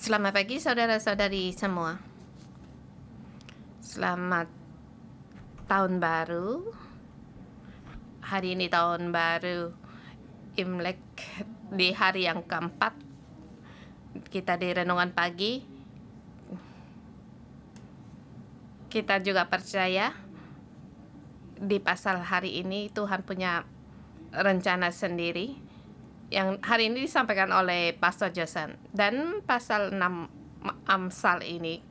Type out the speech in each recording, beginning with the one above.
Selamat pagi saudara-saudari semua. Selamat tahun baru. Hari ini tahun baru Imlek, di hari yang keempat. Kita di renungan pagi. Kita juga percaya di pasal hari ini Tuhan punya rencana sendiri yang hari ini disampaikan oleh Pastor Josan. Dan pasal 6 Amsal ini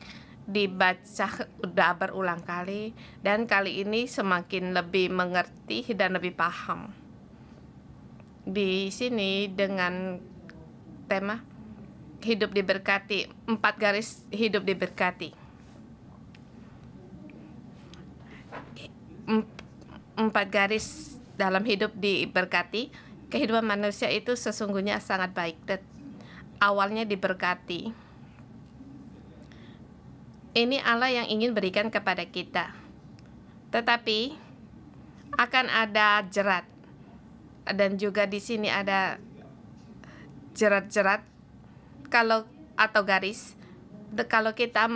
dibaca udah berulang kali, dan kali ini semakin lebih mengerti dan lebih paham. Di sini dengan tema hidup diberkati, 4 garis hidup diberkati. 4 garis dalam hidup diberkati. Kehidupan manusia itu sesungguhnya sangat baik dan awalnya diberkati. Ini Allah yang ingin berikan kepada kita. Tetapi akan ada jerat. Dan juga di sini ada jerat-jerat atau garis. Kalau kita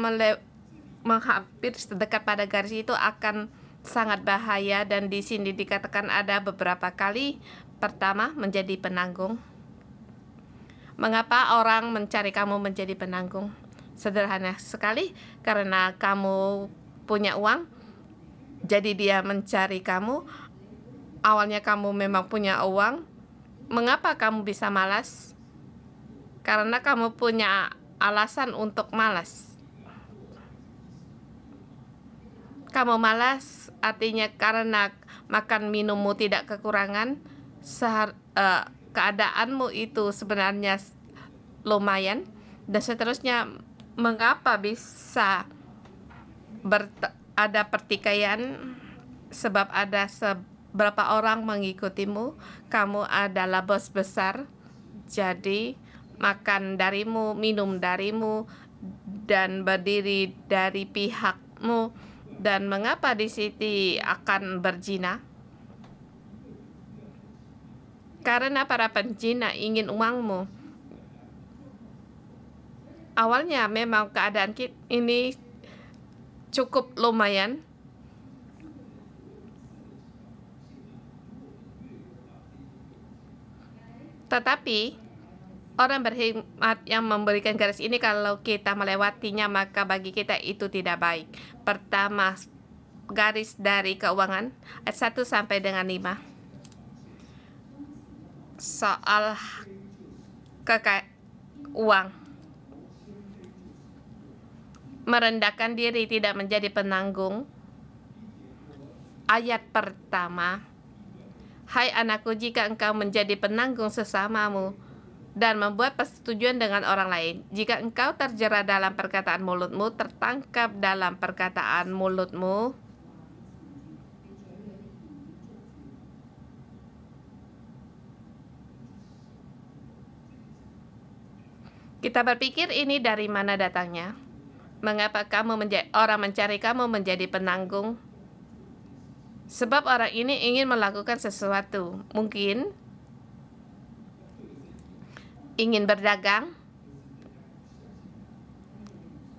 menghampir sedekat pada garis itu akan sangat bahaya, dan di sini dikatakan ada beberapa kali. Pertama, menjadi penanggung. Mengapa orang mencari kamu menjadi penanggung? Sederhana sekali, karena kamu punya uang, jadi dia mencari kamu. Awalnya kamu memang punya uang. Mengapa kamu bisa malas? Karena kamu punya alasan untuk malas. Kamu malas artinya karena makan minummu tidak kekurangan. Keadaanmu itu sebenarnya lumayan, dan seterusnya. Mengapa bisa ada pertikaian? Sebab ada beberapa orang mengikutimu. Kamu adalah bos besar, jadi makan darimu, minum darimu, dan berdiri dari pihakmu. Dan mengapa di sini akan berzina? Karena para penzina ingin uangmu. Awalnya memang keadaan ini cukup lumayan. Tetapi orang berhikmat yang memberikan garis ini, kalau kita melewatinya maka bagi kita itu tidak baik. Pertama, garis dari keuangan ayat 1 sampai dengan 5. Soal uang. Merendahkan diri, tidak menjadi penanggung. Ayat pertama, hai anakku, jika engkau menjadi penanggung sesamamu dan membuat persetujuan dengan orang lain, jika engkau terjerat dalam perkataan mulutmu, tertangkap dalam perkataan mulutmu, kita berpikir ini dari mana datangnya? Mengapa orang mencari kamu menjadi penanggung? Sebab orang ini ingin melakukan sesuatu. Mungkin ingin berdagang,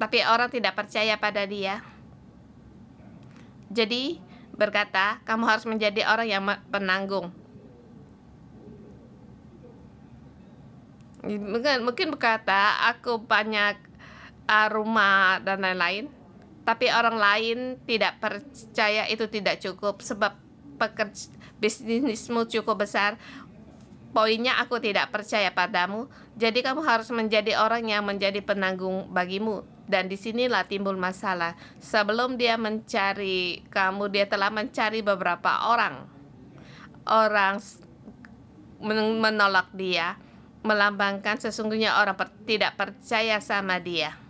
tapi orang tidak percaya pada dia. Jadi berkata, kamu harus menjadi orang yang penanggung. Mungkin berkata, aku banyak rumah dan lain-lain, tapi orang lain tidak percaya itu tidak cukup, sebab bisnismu cukup besar. Poinnya, aku tidak percaya padamu. Jadi kamu harus menjadi orang yang menjadi penanggung bagimu. Dan disinilah timbul masalah. Sebelum dia mencari kamu, dia telah mencari beberapa orang. Orang menolak dia, melambangkan sesungguhnya orang tidak percaya sama dia.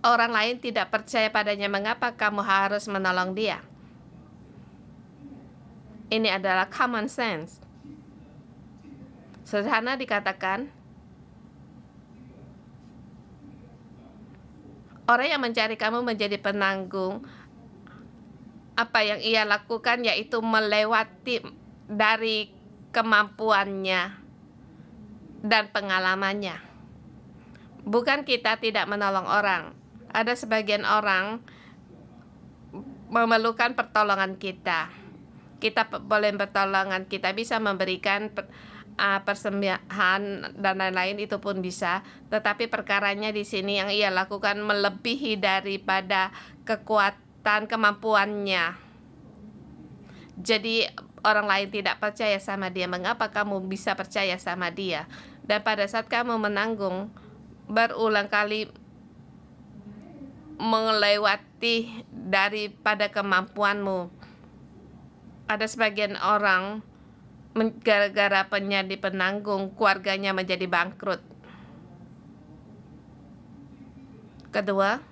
Orang lain tidak percaya padanya. Mengapa kamu harus menolong dia? Ini adalah common sense. Sederhana dikatakan, orang yang mencari kamu menjadi penanggung, apa yang ia lakukan yaitu melewati dari kemampuannya. dan pengalamannya. Bukan kita tidak menolong orang. Ada sebagian orang memerlukan pertolongan kita. Kita boleh pertolongan, kita bisa memberikan persembahan dan lain-lain, itu pun bisa. Tetapi perkaranya di sini yang ia lakukan melebihi daripada kekuatan kemampuannya. Jadi orang lain tidak percaya sama dia. Mengapa kamu bisa percaya sama dia? Dan pada saat kamu menanggung berulang kali melewati daripada kemampuanmu, ada sebagian orang gara-gara menjadi penanggung, keluarganya menjadi bangkrut. Kedua,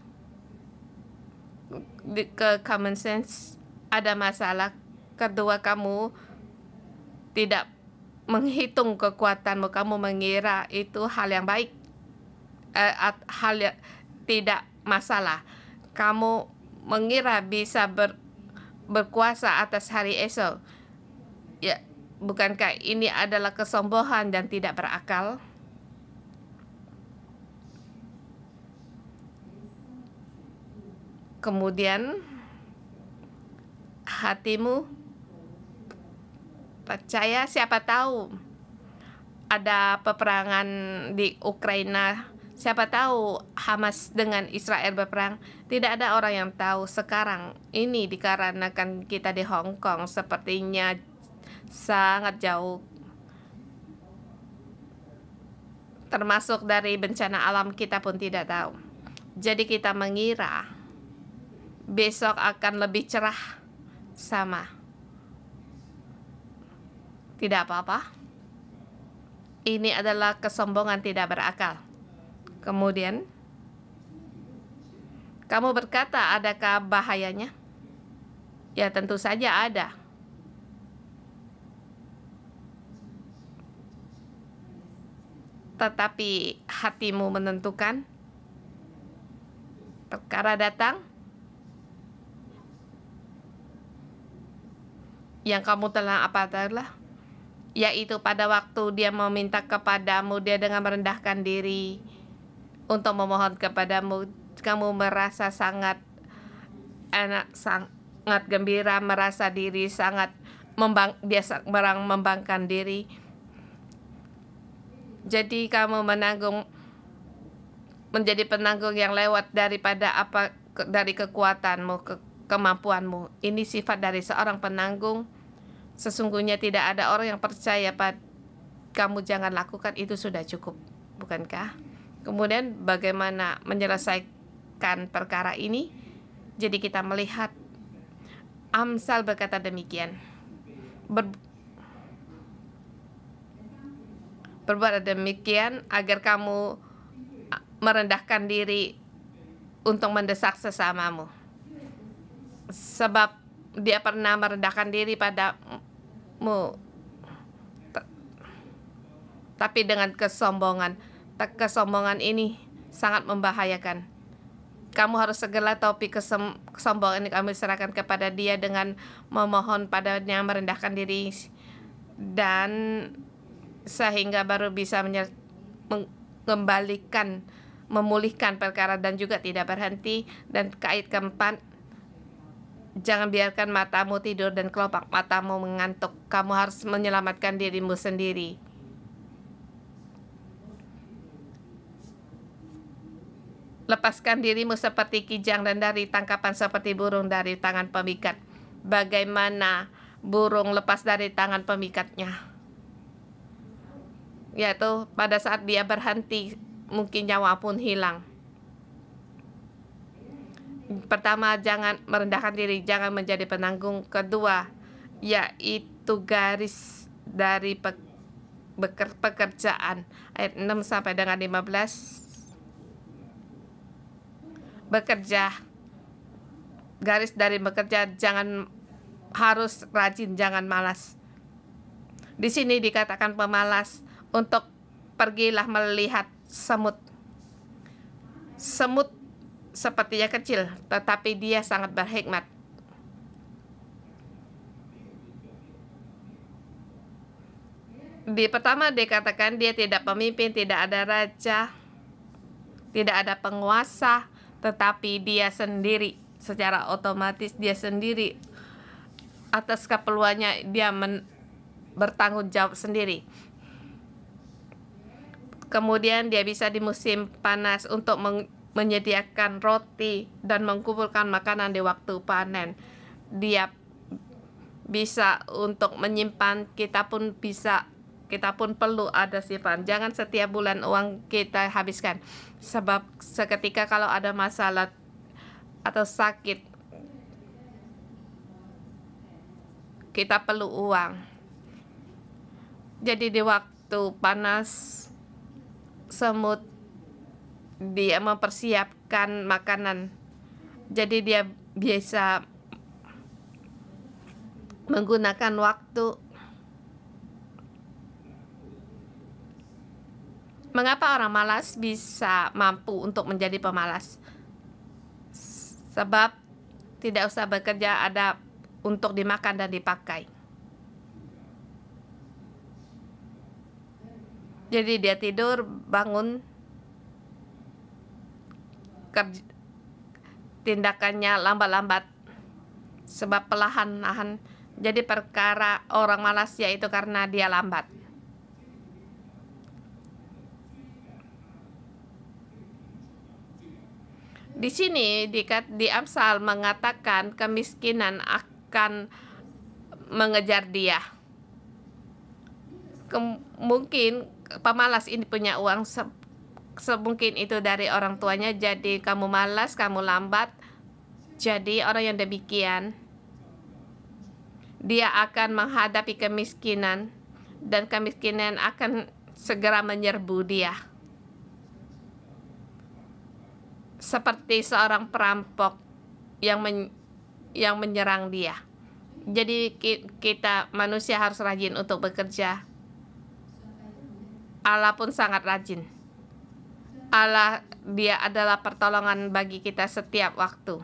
ke common sense ada masalah. Kedua, kamu tidak menghitung kekuatanmu. Kamu mengira itu hal yang baik, hal yang tidak masalah. Kamu mengira bisa berkuasa atas hari esok. Ya, bukankah ini adalah kesombongan dan tidak berakal? Kemudian hatimu percaya, siapa tahu ada peperangan di Ukraina, siapa tahu Hamas dengan Israel berperang. Tidak ada orang yang tahu sekarang. Ini dikarenakan kita di Hong Kong sepertinya sangat jauh. Termasuk dari bencana alam kita pun tidak tahu. Jadi kita mengira besok akan lebih cerah. Sama. Tidak apa-apa. Ini adalah kesombongan tidak berakal. Kemudian, kamu berkata, adakah bahayanya? Ya, tentu saja ada. Tetapi hatimu menentukan. Perkara datang, yang kamu telah apa adalah, yaitu pada waktu dia meminta kepadamu, dia dengan merendahkan diri untuk memohon kepadamu, kamu merasa sangat enak, sangat gembira, merasa diri sangat membanggakan diri. Jadi kamu menanggung, menjadi penanggung yang lewat daripada dari kekuatanmu, kemampuanmu. Ini sifat dari seorang penanggung. Sesungguhnya tidak ada orang yang percaya kamu jangan lakukan, itu sudah cukup, bukankah? Kemudian bagaimana menyelesaikan perkara ini? Jadi kita melihat Amsal berkata demikian. Berbuat demikian agar kamu merendahkan diri untuk mendesak sesamamu. Sebab dia pernah merendahkan diri padamu, tapi dengan kesombongan. Kesombongan ini sangat membahayakan. Kamu harus segera topi kesombongan ini, kamu serahkan kepada dia dengan memohon padanya, merendahkan diri, dan sehingga baru bisa mengembalikan, memulihkan perkara dan juga tidak berhenti. Dan kait keempat, jangan biarkan matamu tidur dan kelopak matamu mengantuk. Kamu harus menyelamatkan dirimu sendiri. Lepaskan dirimu seperti kijang dan dari tangkapan seperti burung dari tangan pemikat. Bagaimana burung lepas dari tangan pemikatnya? Yaitu pada saat dia berhenti, mungkin nyawa pun hilang. Pertama, jangan merendahkan diri, jangan menjadi penanggung. Kedua, yaitu garis dari pekerjaan. Ayat 6 sampai dengan 15. Bekerja, garis dari bekerja, jangan, harus rajin, jangan malas. Di sini dikatakan pemalas untuk pergilah melihat semut. Semut sepertinya kecil, tetapi dia sangat berhikmat. Di pertama dikatakan dia tidak pemimpin, tidak ada raja, tidak ada penguasa, tetapi dia sendiri. Secara otomatis dia sendiri atas keperluannya, dia bertanggung jawab sendiri. Kemudian dia bisa di musim panas untuk menyediakan roti dan mengumpulkan makanan di waktu panen. Dia bisa untuk menyimpan, kita pun perlu ada simpan. Jangan setiap bulan uang kita habiskan. Sebab seketika kalau ada masalah atau sakit, kita perlu uang. Jadi di waktu panas, semut dia mempersiapkan makanan. Jadi dia biasa menggunakan waktu. Mengapa orang malas bisa mampu untuk menjadi pemalas? Sebab tidak usah bekerja, ada untuk dimakan dan dipakai. Jadi dia tidur, bangun, tindakannya lambat-lambat sebab perlahan-lahan. Jadi perkara orang malas yaitu karena dia lambat. Di sini di Amsal mengatakan kemiskinan akan mengejar dia. Mungkin pemalas ini punya uang semungkin itu dari orang tuanya, jadi kamu malas, kamu lambat. Jadi orang yang demikian, dia akan menghadapi kemiskinan, dan kemiskinan akan segera menyerbu dia. Seperti seorang perampok yang menyerang dia. Jadi kita manusia harus rajin untuk bekerja. Allah pun sangat rajin. Allah, dia adalah pertolongan bagi kita setiap waktu.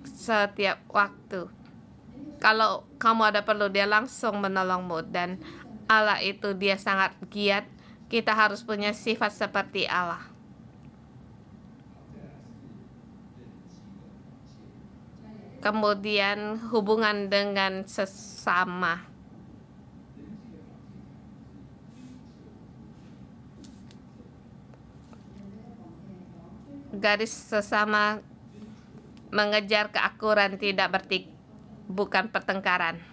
Setiap waktu. Kalau kamu ada perlu, dia langsung menolongmu. Dan Allah itu dia sangat giat. Kita harus punya sifat seperti Allah. Kemudian hubungan dengan sesama. Garis sesama mengejar keakuran, tidak bukan pertengkaran.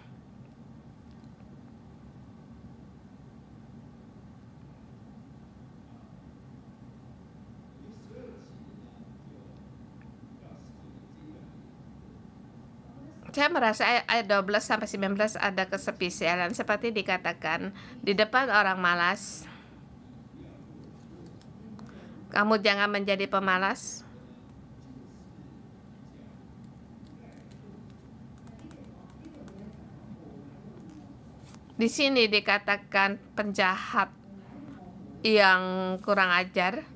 Saya merasa ayat 12 sampai 19 ada kespesialan seperti dikatakan di depan orang malas. Kamu jangan menjadi pemalas. Di sini dikatakan penjahat yang kurang ajar.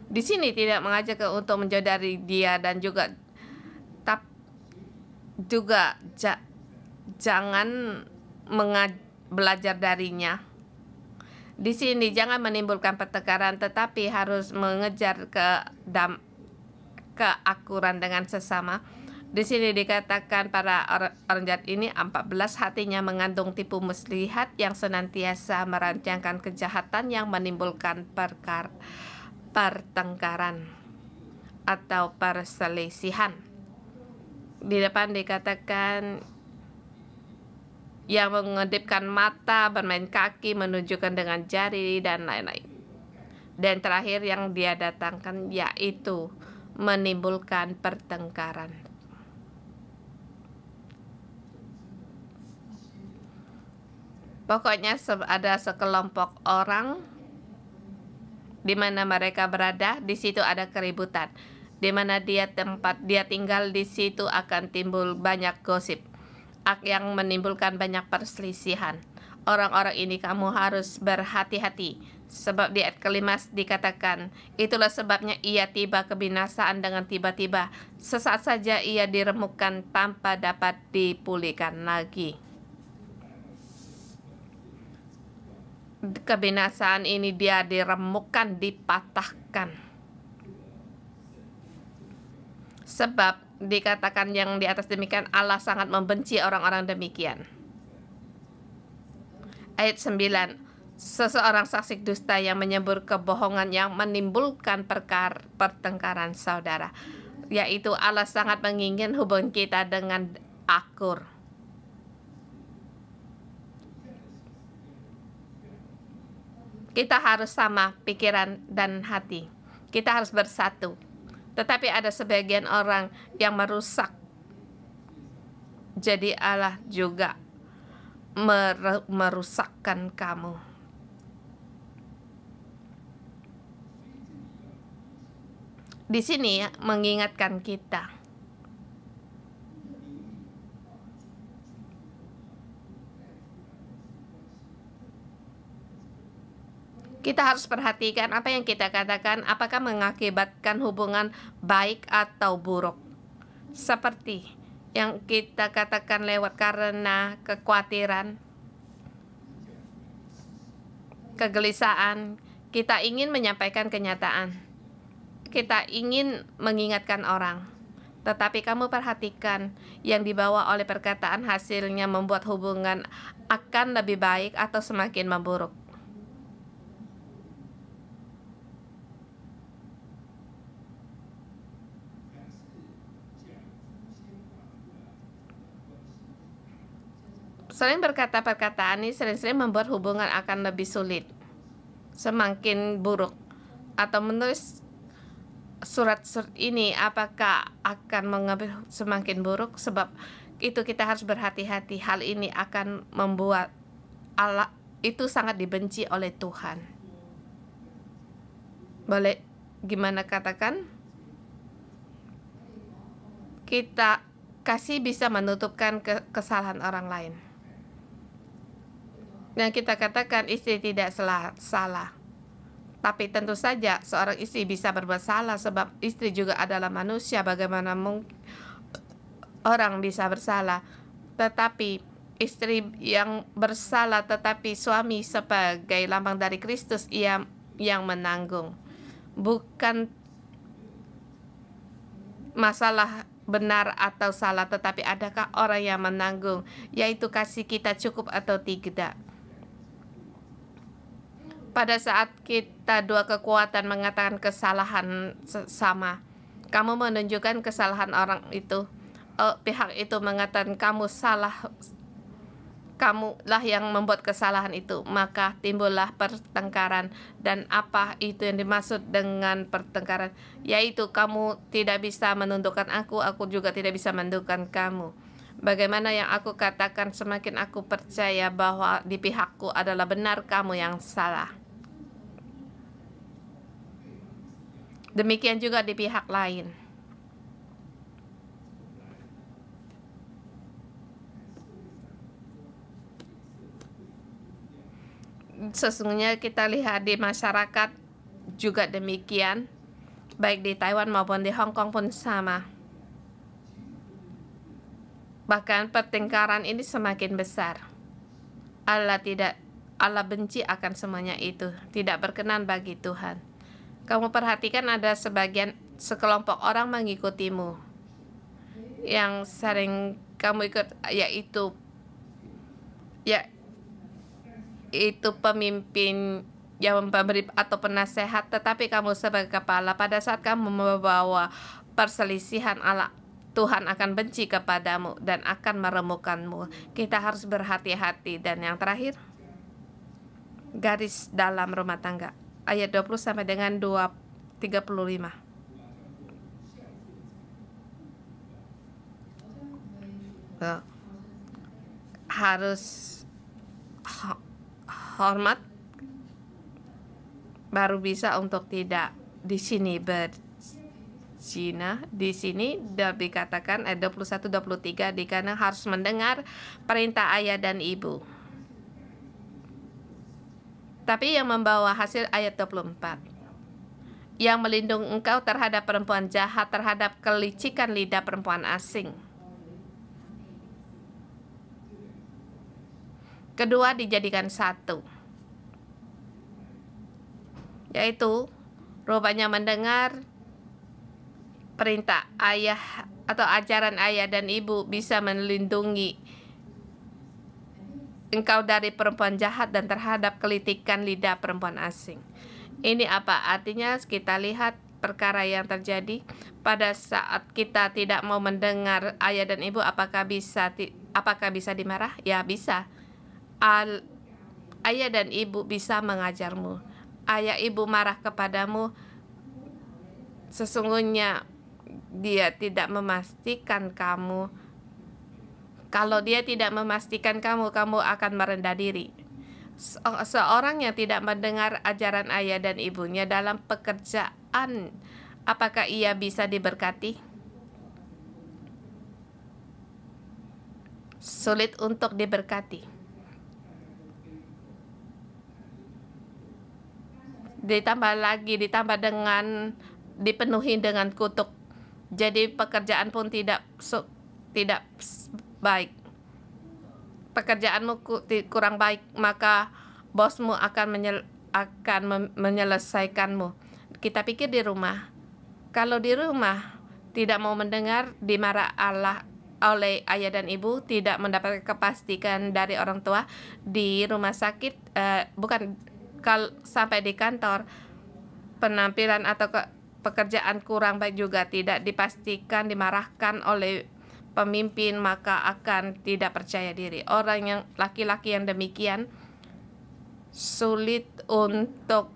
Di sini tidak mengajak untuk menjauh dari dia, dan juga jangan belajar darinya. Di sini jangan menimbulkan pertengkaran, tetapi harus mengejar keakuran dengan sesama. Di sini dikatakan para orang jahat ini 14 hatinya mengandung tipu muslihat yang senantiasa merancangkan kejahatan yang menimbulkan pertengkaran atau perselisihan. Di depan dikatakan yang mengedipkan mata, bermain kaki, menunjukkan dengan jari, dan lain-lain. Dan terakhir yang dia datangkan yaitu menimbulkan pertengkaran. Pokoknya ada sekelompok orang di mana mereka berada, di situ ada keributan. Di mana tempat dia tinggal, di situ akan timbul banyak gosip yang menimbulkan banyak perselisihan. Orang-orang ini kamu harus berhati-hati. Sebab di ayat kelima dikatakan, itulah sebabnya ia tiba kebinasaan dengan tiba-tiba. Sesaat saja ia diremukkan tanpa dapat dipulihkan lagi. Kebinasaan ini dia diremukkan, dipatahkan. Sebab dikatakan yang di atas demikian, Allah sangat membenci orang-orang demikian. Ayat 9. Seseorang saksi dusta yang menyebur kebohongan yang menimbulkan pertengkaran saudara. Yaitu Allah sangat menginginkan hubungan kita dengan akur. Kita harus sama pikiran dan hati. Kita harus bersatu. Tetapi ada sebagian orang yang merusak. Jadi Allah juga merusakkan kamu. Di sini mengingatkan kita. Kita harus perhatikan apa yang kita katakan, apakah mengakibatkan hubungan baik atau buruk. Seperti yang kita katakan lewat karena kekhawatiran, kegelisahan, kita ingin menyampaikan kenyataan. Kita ingin mengingatkan orang, tetapi kamu perhatikan yang dibawa oleh perkataan hasilnya membuat hubungan akan lebih baik atau semakin memburuk. Sering berkata perkataan ini sering-sering membuat hubungan akan lebih sulit, semakin buruk. Atau menulis surat-surat ini apakah akan mengambil semakin buruk? Sebab itu kita harus berhati-hati. Hal ini akan membuat Allah itu sangat dibenci oleh Tuhan. Boleh gimana katakan? Kita kasih bisa menutupkan kesalahan orang lain. Yang kita katakan istri tidak salah. Tapi tentu saja seorang istri bisa berbuat salah sebab istri juga adalah manusia. Bagaimana mungkin orang bisa bersalah? Tetapi istri yang bersalah, tetapi suami sebagai lambang dari Kristus ia yang menanggung. Bukan masalah benar atau salah, tetapi adakah orang yang menanggung, yaitu kasih kita cukup atau tidak. Pada saat kita dua kekuatan mengatakan kesalahan sama, kamu menunjukkan kesalahan orang itu, pihak itu mengatakan kamu salah, kamulah yang membuat kesalahan itu, maka timbullah pertengkaran. Dan apa itu yang dimaksud dengan pertengkaran? Yaitu kamu tidak bisa menundukkan aku juga tidak bisa menundukkan kamu. Bagaimana yang aku katakan, semakin aku percaya bahwa di pihakku adalah benar, kamu yang salah. Demikian juga di pihak lain. Sesungguhnya kita lihat di masyarakat juga demikian, baik di Taiwan maupun di Hong Kong pun sama. Bahkan pertengkaran ini semakin besar. Allah benci akan semuanya itu, tidak berkenan bagi Tuhan. Kamu perhatikan ada sekelompok orang mengikutimu, yang sering kamu ikut, yaitu pemimpin yang memberi atau penasehat, tetapi kamu sebagai kepala, pada saat kamu membawa perselisihan, Allah Tuhan akan benci kepadamu dan akan meremukkanmu. Kita harus berhati-hati. Dan yang terakhir, garis dalam rumah tangga. Ayat 20 sampai dengan 35. Harus hormat, baru bisa untuk tidak di sini berzina. Di sini dikatakan ayat 21-23, dikatakan harus mendengar perintah ayah dan ibu. Tapi yang membawa hasil ayat 24. Yang melindungi engkau terhadap perempuan jahat, terhadap kelicikan lidah perempuan asing. Kedua, dijadikan satu, yaitu rupanya mendengar perintah ayah atau ajaran ayah dan ibu bisa melindungi engkau dari perempuan jahat dan terhadap kelicikan lidah perempuan asing. Ini apa artinya? Kita lihat perkara yang terjadi pada saat kita tidak mau mendengar ayah dan ibu. Apakah bisa dimarah? Ya, bisa. Ayah dan ibu bisa mengajarmu. Ayah ibu marah kepadamu, sesungguhnya dia tidak memastikan kamu. Kalau dia tidak memastikan kamu, kamu akan merendah diri. Seorang yang tidak mendengar ajaran ayah dan ibunya dalam pekerjaan, apakah ia bisa diberkati? Sulit untuk diberkati. Ditambah dengan dipenuhi dengan kutuk. Jadi pekerjaan pun tidak baik. Pekerjaanmu kurang baik, maka bosmu akan menyelesaikanmu. Kita pikir di rumah. Kalau di rumah tidak mau mendengar, dimarah Allah oleh ayah dan ibu, tidak mendapat kepastian dari orang tua, di rumah sakit, sampai di kantor, penampilan atau pekerjaan kurang baik juga tidak dipastikan, dimarahkan oleh pemimpin, maka akan tidak percaya diri. Orang yang laki-laki yang demikian sulit untuk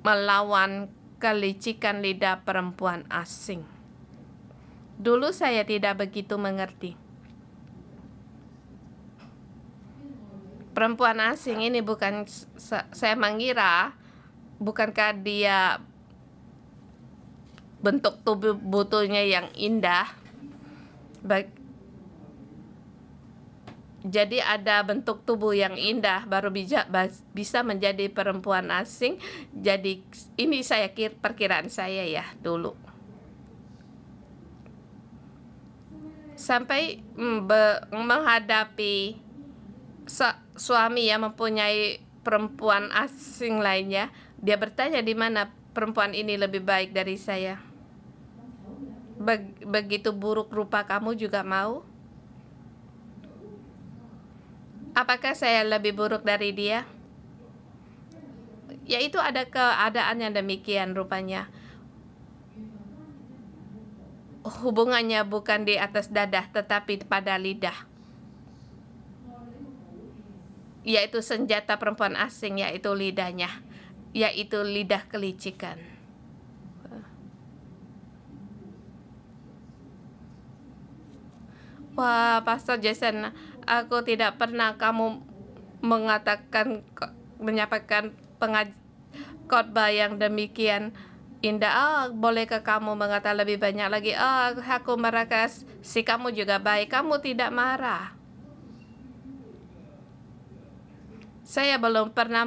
melawan kelicikan lidah perempuan asing. Dulu saya tidak begitu mengerti. Perempuan asing ini bukan, saya mengira, bukankah dia bentuk tubuh butuhnya yang indah? Jadi ada bentuk tubuh yang indah baru bisa menjadi perempuan asing. Jadi ini perkiraan saya ya dulu. Sampai menghadapi suami yang mempunyai perempuan asing lainnya, dia bertanya, di mana perempuan ini lebih baik dari saya? Begitu buruk rupa kamu juga mau? Apakah saya lebih buruk dari dia? Yaitu ada keadaan yang demikian rupanya. Hubungannya bukan di atas dadah, tetapi pada lidah. Yaitu senjata perempuan asing, yaitu lidahnya, yaitu lidah kelicikan. Wah, Pastor Jason, aku tidak pernah kamu menyampaikan khotbah yang demikian indah. Bolehkah kamu mengatakan lebih banyak lagi? Aku merasa kamu juga baik. Kamu tidak marah. Saya belum pernah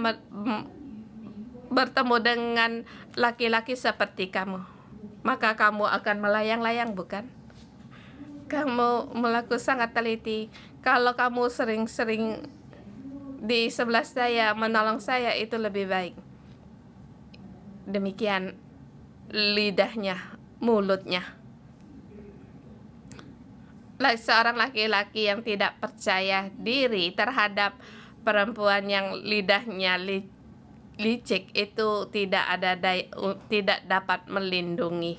bertemu dengan laki-laki seperti kamu. Maka kamu akan melayang-layang, bukan? Kamu melakukan sangat teliti. Kalau kamu sering-sering di sebelah saya, menolong saya, itu lebih baik. Demikian lidahnya, mulutnya. Seorang laki-laki yang tidak percaya diri terhadap perempuan yang lidahnya licik itu tidak dapat melindungi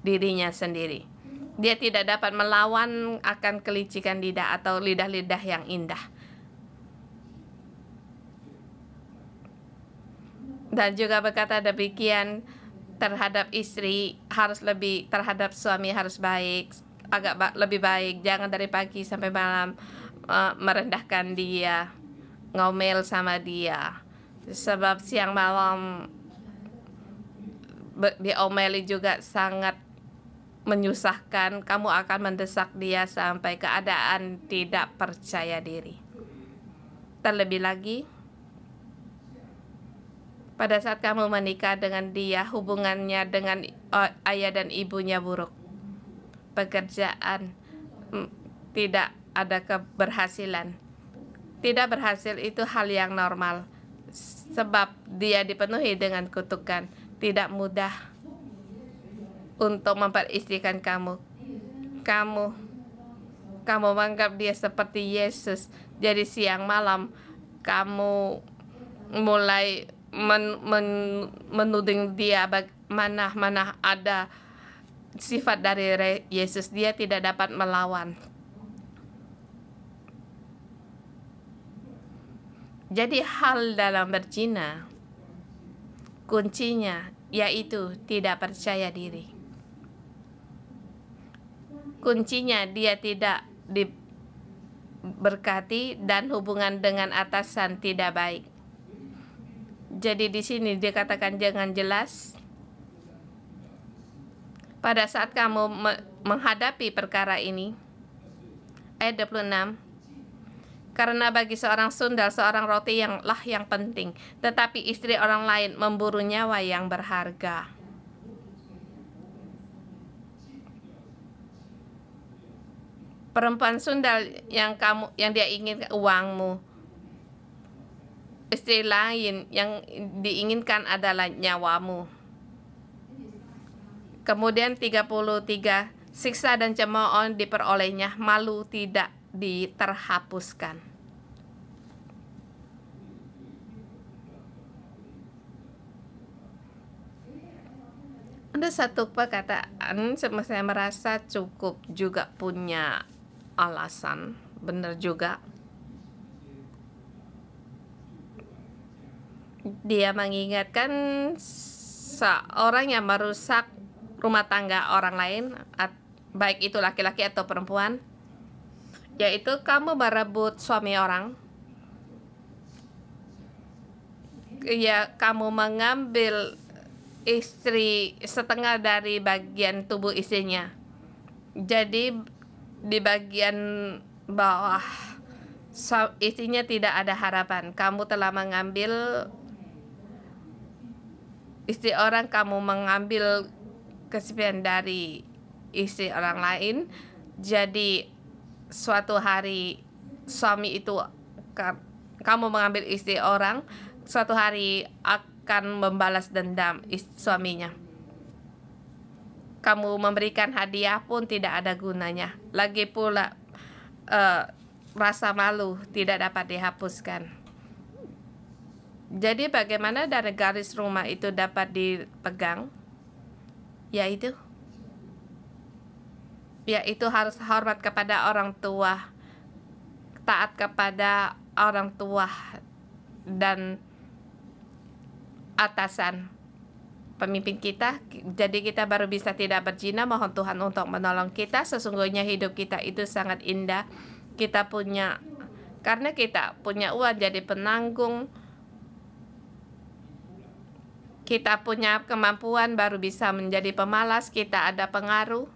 dirinya sendiri. Dia tidak dapat melawan akan kelicikan lidah atau lidah-lidah yang indah. Dan juga berkata demikian terhadap istri, terhadap suami harus baik, lebih baik. Jangan dari pagi sampai malam merendahkan dia, ngomel sama dia, sebab siang malam diomeli juga sangat menyusahkan. Kamu akan mendesak dia sampai keadaan tidak percaya diri. Terlebih lagi, Pada saat kamu menikah dengan dia, hubungannya dengan ayah dan ibunya buruk. Pekerjaan tidak ada keberhasilan. Tidak berhasil itu hal yang normal, sebab dia dipenuhi dengan kutukan. Tidak mudah untuk memperistrikan kamu. Kamu menganggap dia seperti Yesus. Jadi siang malam kamu mulai menuding dia mana ada sifat dari Yesus. Dia tidak dapat melawan. Jadi hal dalam berzina, kuncinya yaitu tidak percaya diri. Kuncinya dia tidak diberkati dan hubungan dengan atasan tidak baik. Jadi di sini dikatakan jangan jelas. Pada saat kamu menghadapi perkara ini, ayat 26, karena bagi seorang sundal seorang roti yang penting, tetapi istri orang lain memburu nyawa yang berharga. Perempuan sundal yang dia inginkan uangmu. Istri lain yang diinginkan adalah nyawamu. Kemudian 33, siksa dan cemooh diperolehnya, malu tidak diterhapuskan. Ada satu perkataan saya merasa cukup juga punya alasan, benar juga. Dia mengingatkan seorang yang merusak rumah tangga orang lain, baik itu laki-laki atau perempuan, yaitu kamu merebut suami orang, ya kamu mengambil istri setengah dari bagian tubuh istrinya. Jadi di bagian bawah istrinya tidak ada harapan. Kamu telah mengambil istri orang, kamu mengambil kesepian dari istri orang lain. Jadi suatu hari suami itu, kamu mengambil istri orang, suatu hari akan membalas dendam suaminya. Kamu memberikan hadiah pun tidak ada gunanya. Lagi pula rasa malu tidak dapat dihapuskan. Jadi bagaimana dari garis rumah itu dapat dipegang? Yaitu harus hormat kepada orang tua, taat kepada orang tua dan atasan, pemimpin kita. Jadi kita baru bisa tidak berzina. Mohon Tuhan untuk menolong kita. Sesungguhnya hidup kita itu sangat indah. Karena kita punya uang jadi penanggung, kita punya kemampuan baru bisa menjadi pemalas, kita ada pengaruh.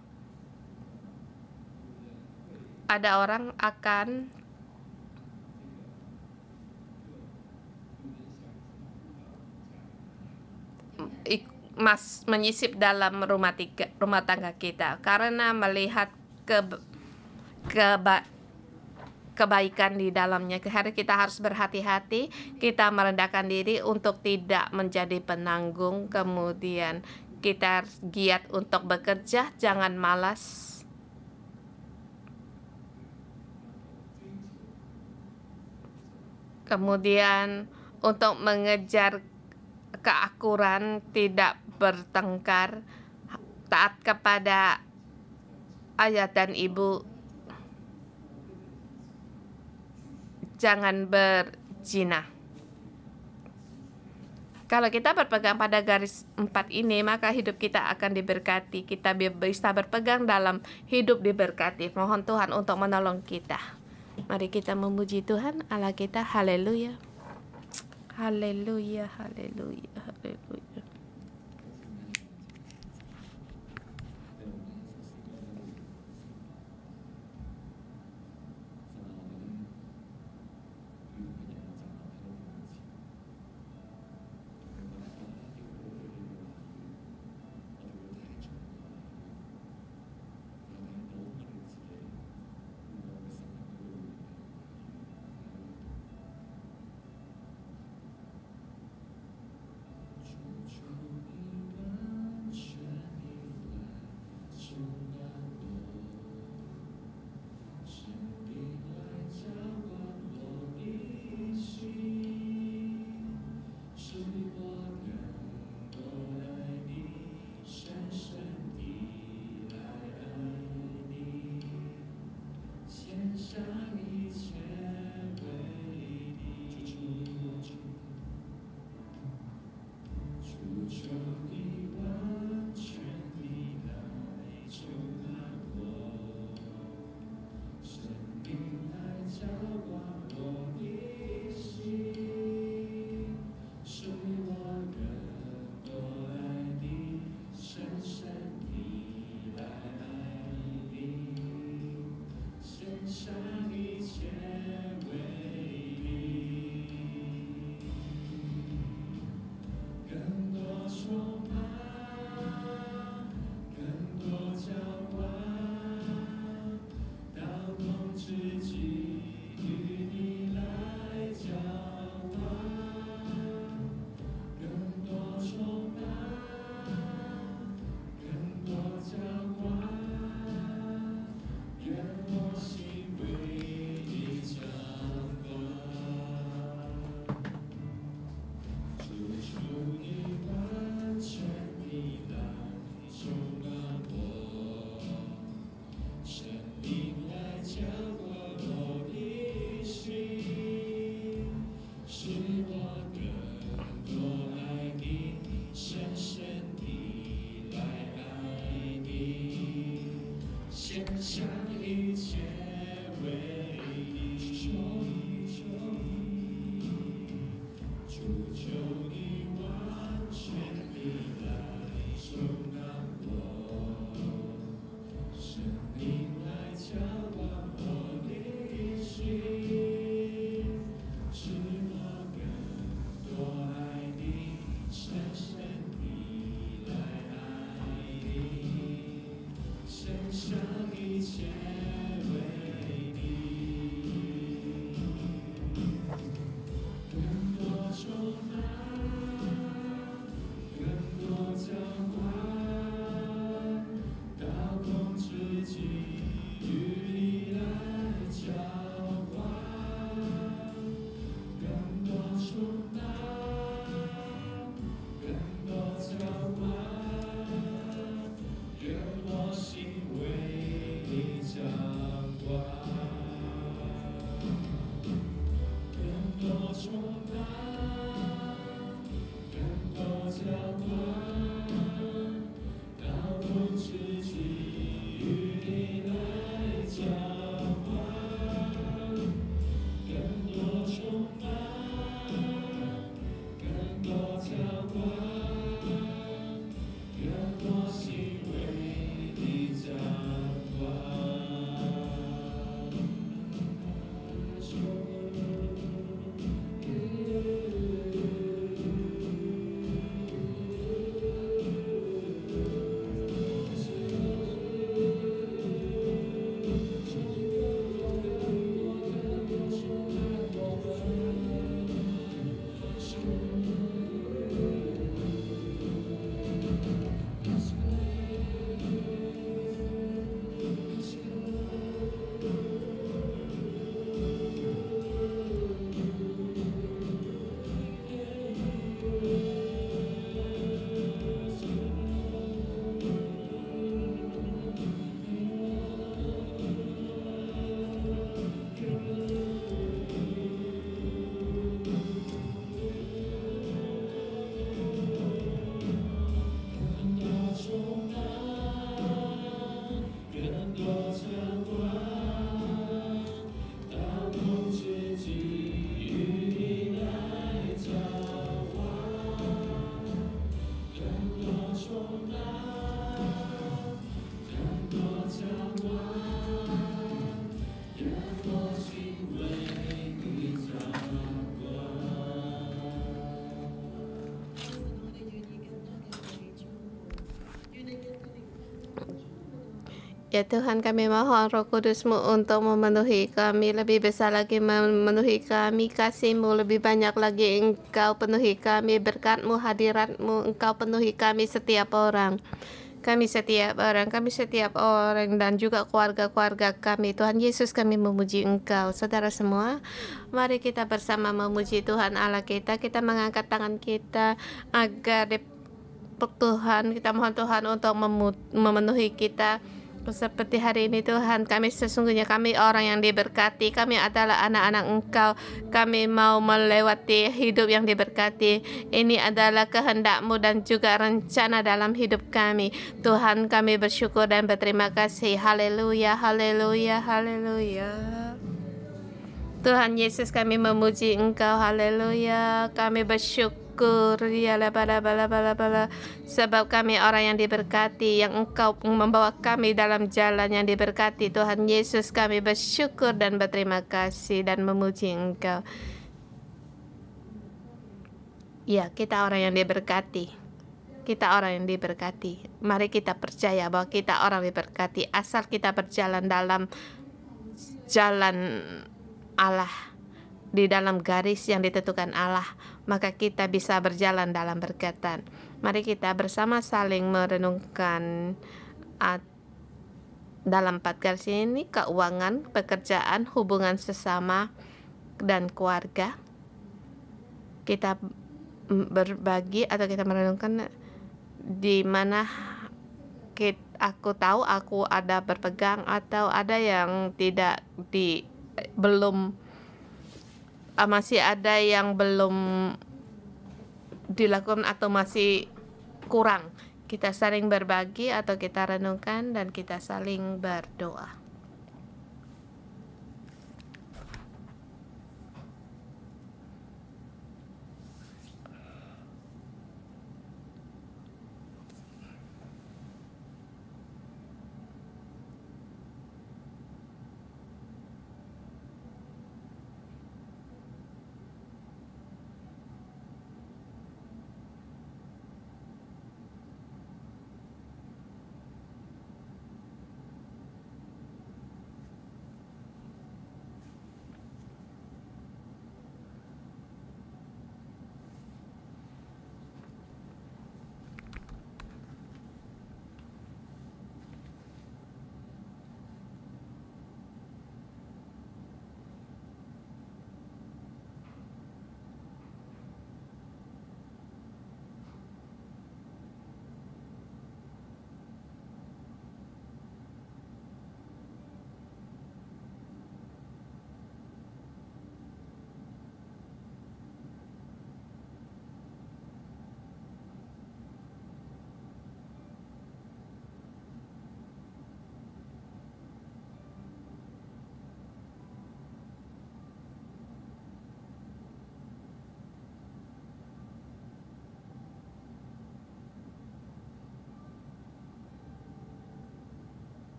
Ada orang akan menyisip dalam rumah tangga kita karena melihat kebaikan di dalamnya. Hari kita harus berhati-hati, kita merendahkan diri untuk tidak menjadi penanggung. Kemudian kita giat untuk bekerja, jangan malas. Kemudian untuk mengejar keakuran, tidak bertengkar, taat kepada ayah dan ibu, jangan berzina. Kalau kita berpegang pada garis 4 ini, maka hidup kita akan diberkati. Kita bisa berpegang dalam hidup diberkati. Mohon Tuhan untuk menolong kita. Mari kita memuji Tuhan Allah kita. Haleluya. Haleluya, haleluya, haleluya. Ya Tuhan, kami mohon Roh Kudus-Mu untuk memenuhi kami, lebih besar lagi memenuhi kami, kasih-Mu lebih banyak lagi. Engkau penuhi kami, berkat-Mu, hadirat-Mu, Engkau penuhi kami setiap orang. Kami setiap orang dan juga keluarga-keluarga kami. Tuhan Yesus, kami memuji Engkau. Saudara semua, mari kita bersama memuji Tuhan Allah kita. Kita mengangkat tangan kita agar Tuhan, kita mohon Tuhan untuk memenuhi kita Seperti hari ini Tuhan, kami sesungguhnya kami orang yang diberkati, kami adalah anak-anak Engkau, kami mau melewati hidup yang diberkati. Ini adalah kehendak-Mu dan juga rencana dalam hidup kami. Tuhan, kami bersyukur dan berterima kasih. Haleluya, haleluya, haleluya. Tuhan Yesus, kami memuji Engkau. Haleluya, kami bersyukur. Ya bala, sebab kami orang yang diberkati, yang Engkau membawa kami dalam jalan yang diberkati. Tuhan Yesus, kami bersyukur dan berterima kasih dan memuji Engkau. Ya, kita orang yang diberkati. Kita orang yang diberkati. Mari kita percaya bahwa kita orang diberkati asal kita berjalan dalam jalan Allah, di dalam garis yang ditentukan Allah, maka kita bisa berjalan dalam berkatan. Mari kita bersama saling merenungkan dalam 4 garis ini: keuangan, pekerjaan, hubungan sesama, dan keluarga. Kita berbagi atau kita merenungkan di mana aku tahu aku ada berpegang atau ada yang tidak belum masih ada yang belum dilakukan atau masih kurang. Kita saling berbagi atau kita renungkan dan kita saling berdoa.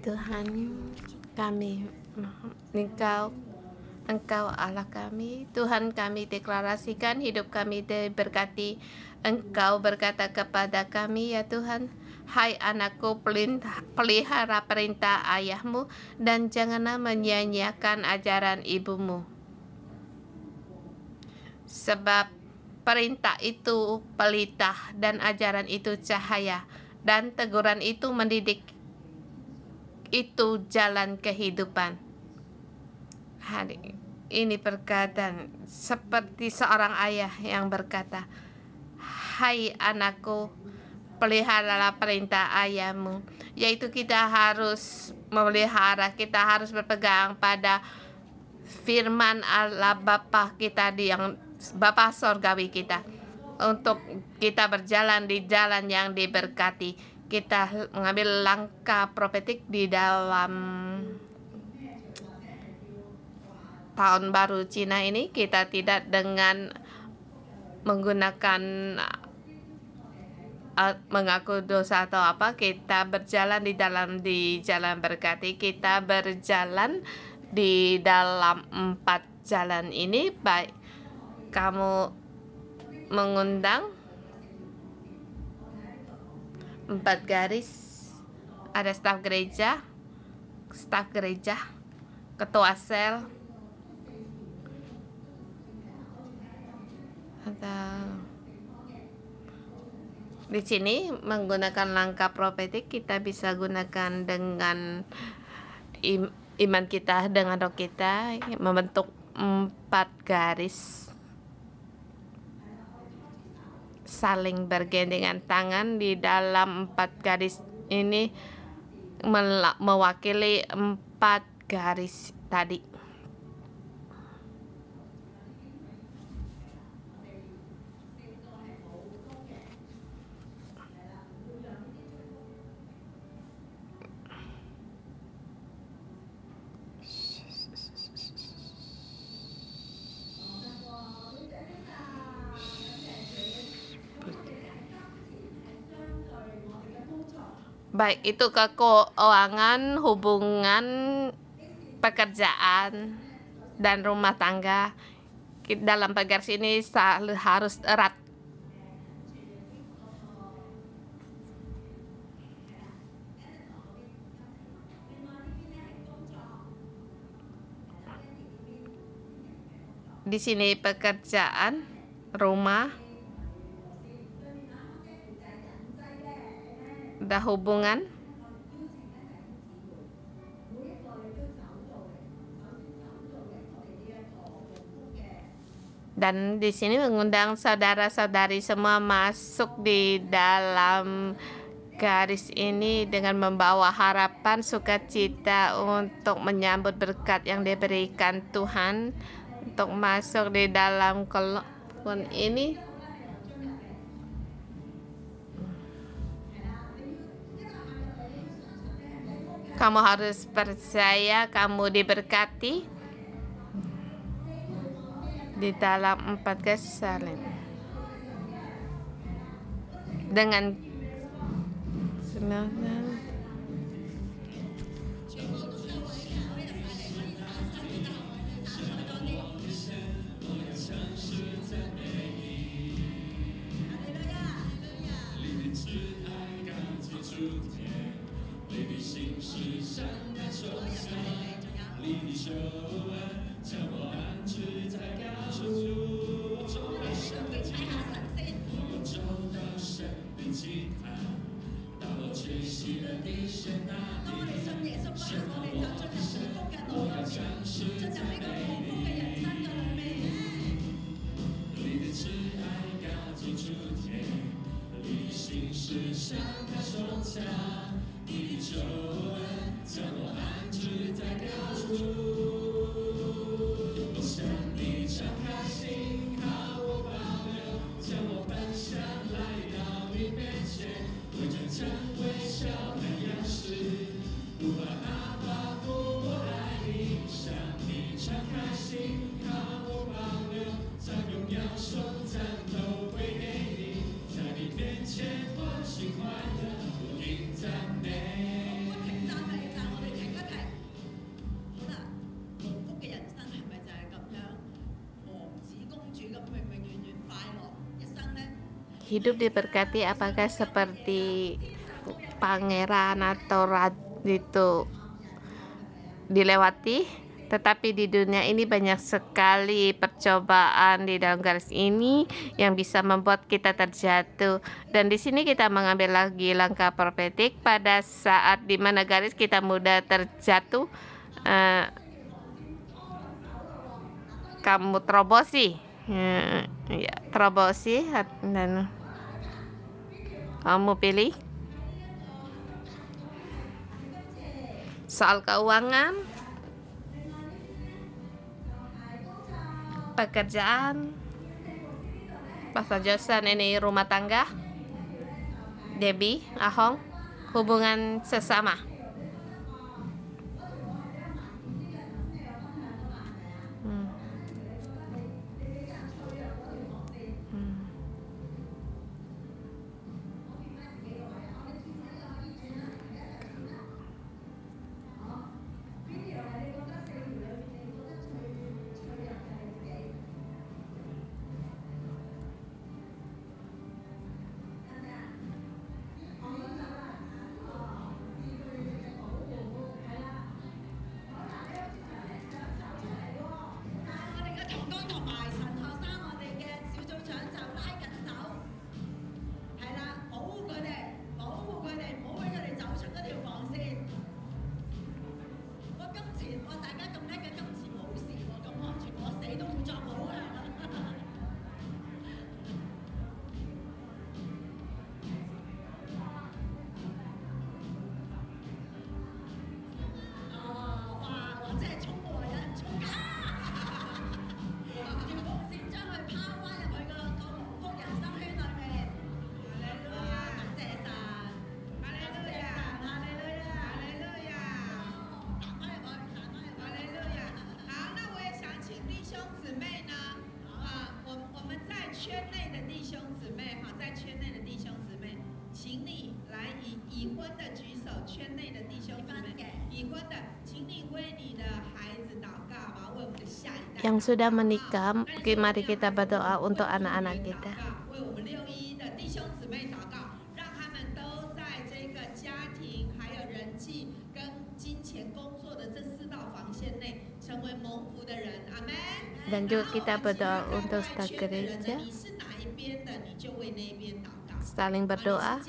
Tuhan kami, Engkau Allah kami. Tuhan, kami deklarasikan hidup kami diberkati. Engkau berkata kepada kami, ya Tuhan, hai anakku, pelihara perintah ayahmu dan janganlah menyia-nyiakan ajaran ibumu. Sebab perintah itu pelita dan ajaran itu cahaya, dan teguran itu mendidik, itu jalan kehidupan. Hari ini perkataan seperti seorang ayah yang berkata, hai anakku, peliharalah perintah ayahmu. Yaitu kita harus memelihara, kita harus berpegang pada firman Allah Bapa kita, yang Bapa sorgawi kita, untuk kita berjalan di jalan yang diberkati. Kita mengambil langkah profetik di dalam tahun baru Cina ini. Kita tidak dengan menggunakan mengaku dosa atau apa. Kita berjalan di jalan berkati. Kita berjalan di dalam 4 jalan ini. Baik kamu mengundang 4 garis, ada staf gereja, ketua sel, atau di sini menggunakan langkah profetik. Kita bisa gunakan dengan iman kita, dengan roh kita, membentuk 4 garis, saling bergandengan tangan di dalam 4 garis ini, mewakili 4 garis tadi. Baik itu keuangan, hubungan, pekerjaan, dan rumah tangga. Dalam garis ini harus erat. Di sini pekerjaan, rumah, dan hubungan. Dan di sini mengundang saudara-saudari semua masuk di dalam garis ini dengan membawa harapan, sukacita untuk menyambut berkat yang diberikan Tuhan, untuk masuk di dalam kelompok ini. Kamu harus percaya kamu diberkati di dalam 4 garis salib. Dengan semangat hidup diberkati apakah seperti pangeran atau itu dilewati, tetapi di dunia ini banyak sekali percobaan di dalam garis ini yang bisa membuat kita terjatuh. Dan di sini kita mengambil lagi langkah profetik pada saat di mana garis kita mudah terjatuh. Kamu terobosi, ya, terobosi dan kamu pilih soal keuangan, pekerjaan, Pastor Josan ini rumah tangga, Debbie, Ahong, hubungan sesama. Yang sudah menikah, mari kita berdoa untuk anak-anak kita. Dan juga kita berdoa untuk staf gereja, saling berdoa.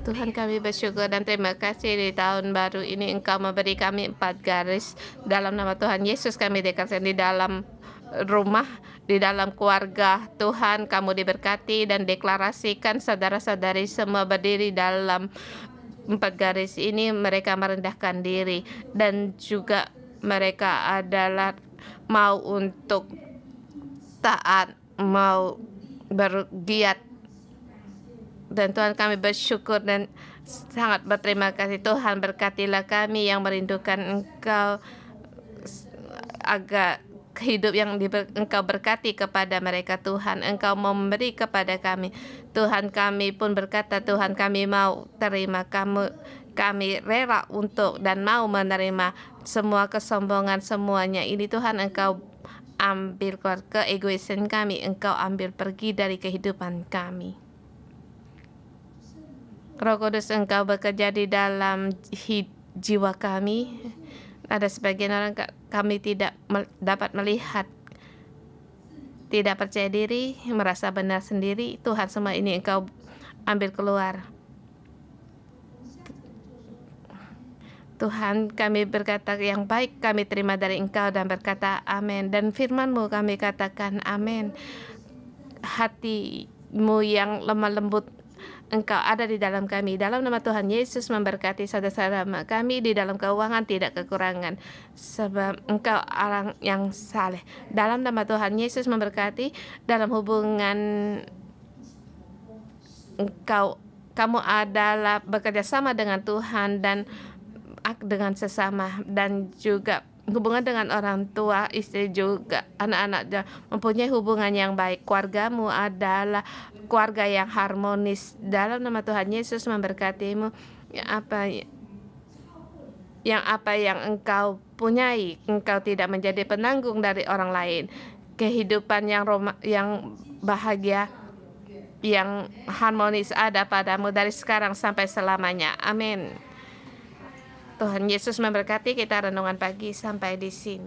Tuhan, kami bersyukur dan terima kasih di tahun baru ini Engkau memberi kami 4 garis. Dalam nama Tuhan Yesus kami deklarasikan di dalam rumah, di dalam keluarga Tuhan, kamu diberkati dan deklarasikan saudara-saudari semua berdiri dalam 4 garis ini. Mereka merendahkan diri dan juga mereka adalah mau untuk taat, mau bergiat. Dan Tuhan, kami bersyukur dan sangat berterima kasih. Tuhan, berkatilah kami yang merindukan Engkau, agar hidup yang Engkau berkati kepada mereka. Tuhan, Engkau memberi kepada kami. Tuhan, kami pun berkata, Tuhan, kami mau terima kamu. Kami rela untuk dan mau menerima semua kesombongan semuanya ini. Tuhan, Engkau ambil keluar keegoisan kami. Engkau ambil pergi dari kehidupan kami. Roh Kudus, Engkau bekerja di dalam jiwa kami. Ada sebagian orang kami tidak dapat melihat, tidak percaya diri, merasa benar sendiri. Tuhan, semua ini Engkau ambil keluar. Tuhan, kami berkata yang baik kami terima dari Engkau dan berkata amin. Dan firman-Mu kami katakan amin. Hati-Mu yang lemah lembut, Engkau ada di dalam kami. Dalam nama Tuhan Yesus memberkati saudara-saudara kami di dalam keuangan tidak kekurangan. Sebab Engkau orang yang saleh. Dalam nama Tuhan Yesus memberkati dalam hubungan kamu adalah bekerja sama dengan Tuhan dan dengan sesama, dan juga hubungan dengan orang tua, istri juga, anak-anak mempunyai hubungan yang baik. Keluargamu adalah keluarga yang harmonis. Dalam nama Tuhan Yesus memberkatimu. Apa yang engkau punyai, engkau tidak menjadi penanggung dari orang lain. Kehidupan yang bahagia, yang harmonis ada padamu dari sekarang sampai selamanya. Amin. Tuhan Yesus memberkati. Kita renungan pagi sampai di sini.